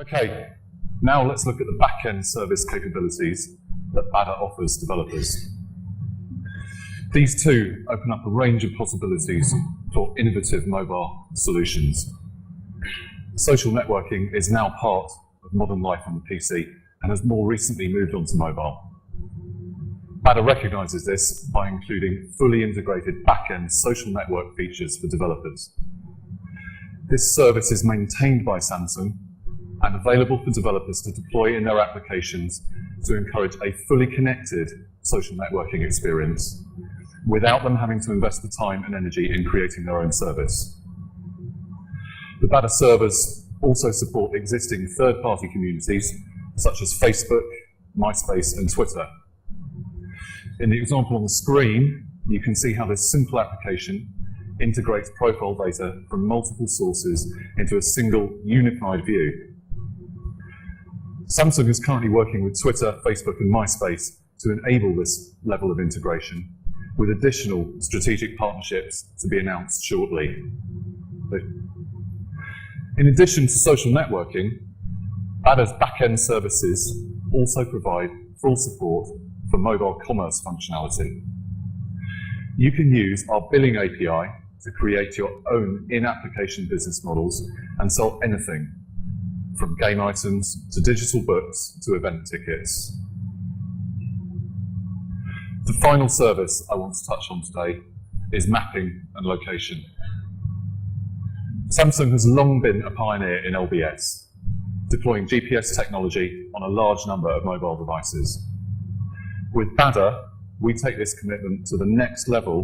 Okay, now let's look at the back-end service capabilities that Bada offers developers. These two open up a range of possibilities for innovative mobile solutions. Social networking is now part of modern life on the PC and has more recently moved on to mobile. Bada recognises this by including fully integrated back-end social network features for developers. This service is maintained by Samsung and available for developers to deploy in their applications to encourage a fully connected social networking experience without them having to invest the time and energy in creating their own service. The Bada servers also support existing third-party communities such as Facebook, MySpace, and Twitter. In the example on the screen, you can see how this simple application integrates profile data from multiple sources into a single unified view. Samsung is currently working with Twitter, Facebook, and MySpace to enable this level of integration, with additional strategic partnerships to be announced shortly. In addition to social networking, Bada's back-end services also provide full support for mobile commerce functionality. You can use our billing API to create your own in-application business models and sell anything from game items to digital books to event tickets. The final service I want to touch on today is mapping and location. Samsung has long been a pioneer in LBS, deploying GPS technology on a large number of mobile devices. With Bada, we take this commitment to the next level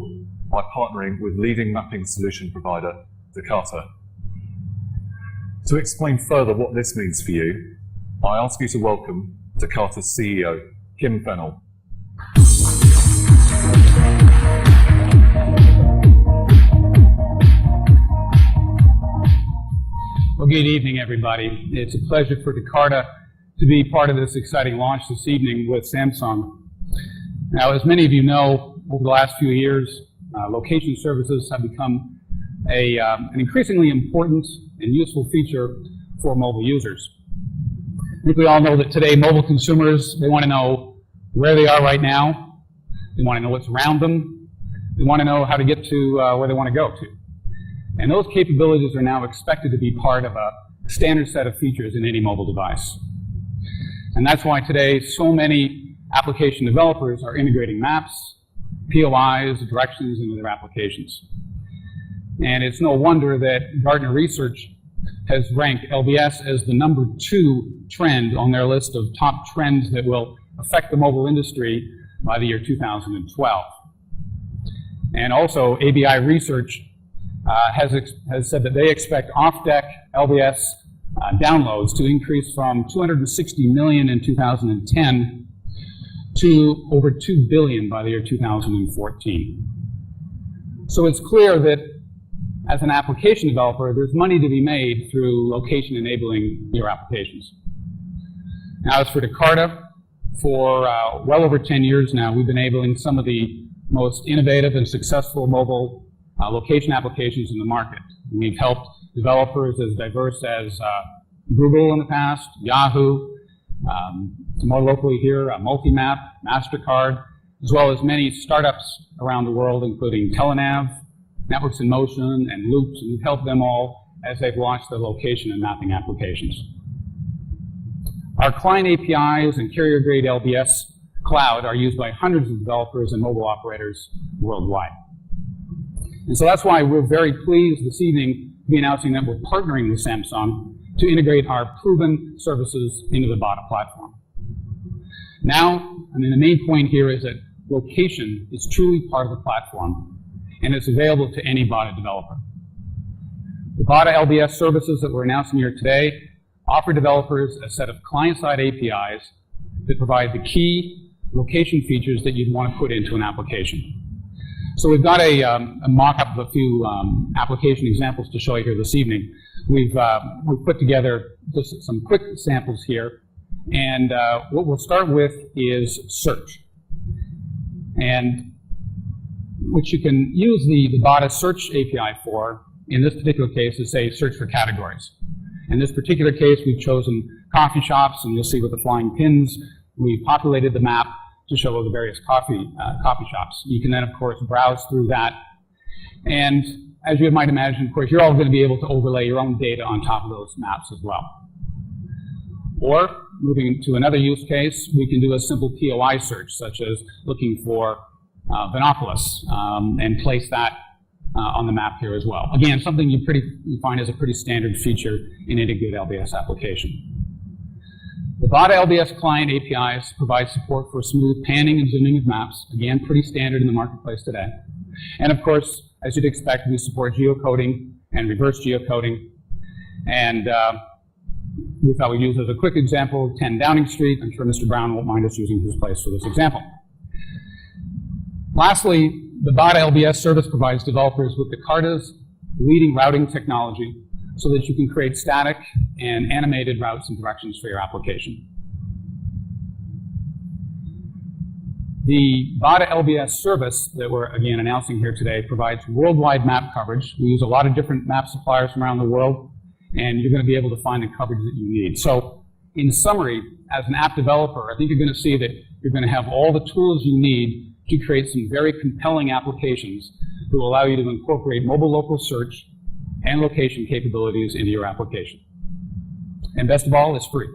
by partnering with leading mapping solution provider, Takata. To explain further what this means for you, I ask you to welcome Takata's CEO, Kim Fennell. Well, good evening, everybody. It's a pleasure for Takata to be part of this exciting launch this evening with Samsung. Now, as many of you know, over the last few years, location services have become an increasingly important and useful feature for mobile users. I think we all know that today mobile consumers, they want to know where they are right now, they want to know what's around them, they want to know how to get to where they want to go to. And those capabilities are now expected to be part of a standard set of features in any mobile device. And that's why today so many application developers are integrating maps, POIs, directions into their applications. And it's no wonder that Gartner Research has ranked LBS as the #2 trend on their list of top trends that will affect the mobile industry by the year 2012. And also, ABI Research has said that they expect off-deck LBS downloads to increase from 260 million in 2010 to over 2 billion by the year 2014. So it's clear that as an application developer, there's money to be made through location enabling your applications. Now, as for Takata, for well over 10 years now, we've been enabling some of the most innovative and successful mobile location applications in the market. We've helped developers as diverse as Google in the past, Yahoo, more locally here, Multimap, MasterCard, as well as many startups around the world, including Telenav, Networks in Motion, and Loops, and we've helped them all as they've launched their location and mapping applications. Our client APIs and carrier-grade LBS cloud are used by hundreds of developers and mobile operators worldwide. And so that's why we're very pleased this evening to be announcing that we're partnering with Samsung to integrate our proven services into the Bada platform. Now, the main point here is that location is truly part of the platform, and it's available to any Bada developer. The Bada LBS services that we're announcing here today offer developers a set of client-side APIs that provide the key location features that you'd want to put into an application. So we've got a mock-up of a few application examples to show you here this evening. We've put together just some quick samples here, and what we'll start with is search, and which you can use the Bada search API for. In this particular case, is say search for categories. In this particular case, we've chosen coffee shops, and you'll see with the flying pins, we populated the map to show the various coffee shops. You can then, of course, browse through that. And as you might imagine, of course, you're all going to be able to overlay your own data on top of those maps as well. Or, moving to another use case, we can do a simple POI search, such as looking for Vinopolis, and place that on the map here as well. Again, something you find is a pretty standard feature in any good LBS application. The Bada LBS client APIs provide support for smooth panning and zooming of maps. Again, pretty standard in the marketplace today. And of course, as you'd expect, we support geocoding and reverse geocoding. And we thought we'd use as a quick example 10 Downing Street. I'm sure Mr. Brown won't mind us using his place for this example. Lastly, the Bada LBS service provides developers with the Carta's leading routing technology so that you can create static and animated routes and directions for your application. The Bada LBS service that we're, again, announcing here today provides worldwide map coverage. We use a lot of different map suppliers from around the world, and you're going to be able to find the coverage that you need. So, in summary, as an app developer, I think you're going to see that you're going to have all the tools you need to create some very compelling applications that will allow you to incorporate mobile local search and location capabilities into your application. And best of all, it's free.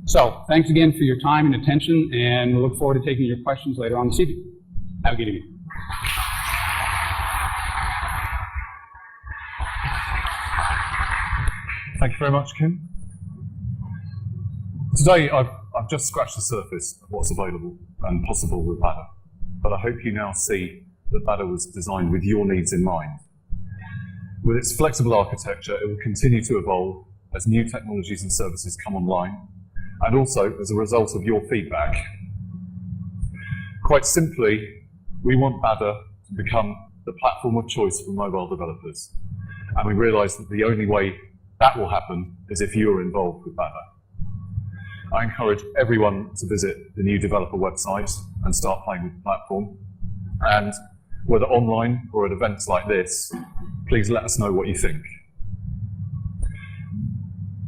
So, thanks again for your time and attention, and we look forward to taking your questions later on this evening. Have a good evening. Thank you very much, Kim. Today, I've just scratched the surface of what's available and possible with Bada, but I hope you now see that Bada was designed with your needs in mind. With its flexible architecture, it will continue to evolve as new technologies and services come online, and also as a result of your feedback. Quite simply, we want Bada to become the platform of choice for mobile developers, and we realise that the only way that will happen is if you are involved with Bada. I encourage everyone to visit the new developer website and start playing with the platform. And whether online or at events like this, please let us know what you think.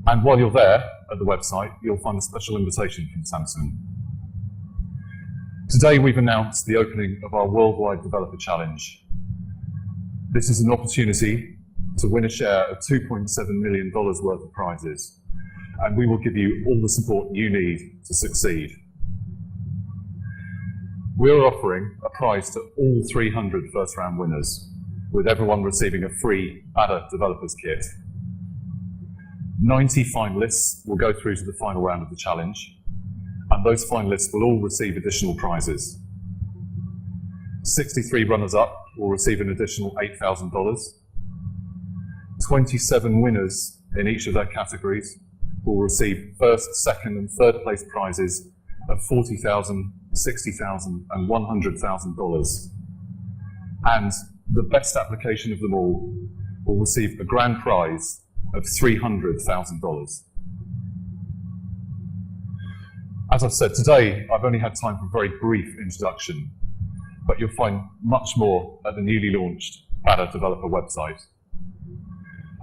And while you're there at the website, you'll find a special invitation from Samsung. Today we've announced the opening of our Worldwide Developer Challenge. This is an opportunity to win a share of $2.7 million worth of prizes, and we will give you all the support you need to succeed. We're offering a prize to all 300 first-round winners, with everyone receiving a free Bada Developers Kit. 90 finalists will go through to the final round of the challenge, and those finalists will all receive additional prizes. 63 runners-up will receive an additional $8,000. 27 winners in each of their categories will receive first, second, and third place prizes of $40,000, $60,000, and $100,000. And the best application of them all will receive a grand prize of $300,000. As I've said, today I've only had time for a very brief introduction, but you'll find much more at the newly launched Bada developer website.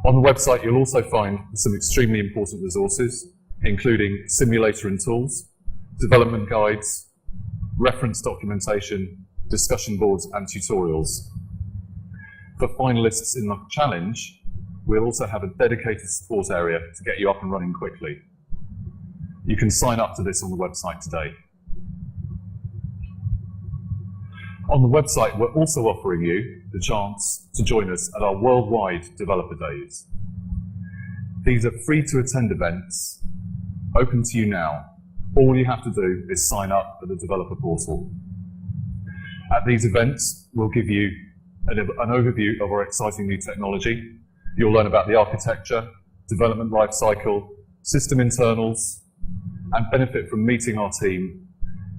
On the website, you'll also find some extremely important resources, including simulator and tools, development guides, reference documentation, discussion boards, and tutorials. For finalists in the challenge, we'll also have a dedicated support area to get you up and running quickly. You can sign up to this on the website today. On the website, we're also offering you the chance to join us at our worldwide developer days. These are free-to-attend events, open to you now. All you have to do is sign up at the developer portal. At these events, we'll give you an overview of our exciting new technology. You'll learn about the architecture, development lifecycle, system internals, and benefit from meeting our team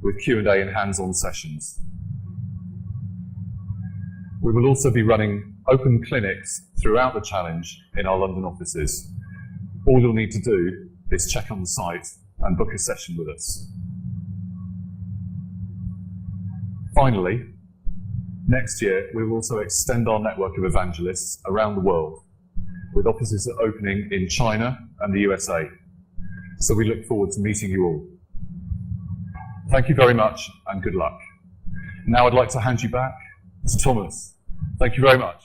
with Q&A and hands-on sessions. We will also be running open clinics throughout the challenge in our London offices. All you'll need to do is check on the site and book a session with us. Finally, next year we will also extend our network of evangelists around the world. with offices opening in China and the USA. So we look forward to meeting you all. Thank you very much and good luck. Now I'd like to hand you back to Thomas. Thank you very much.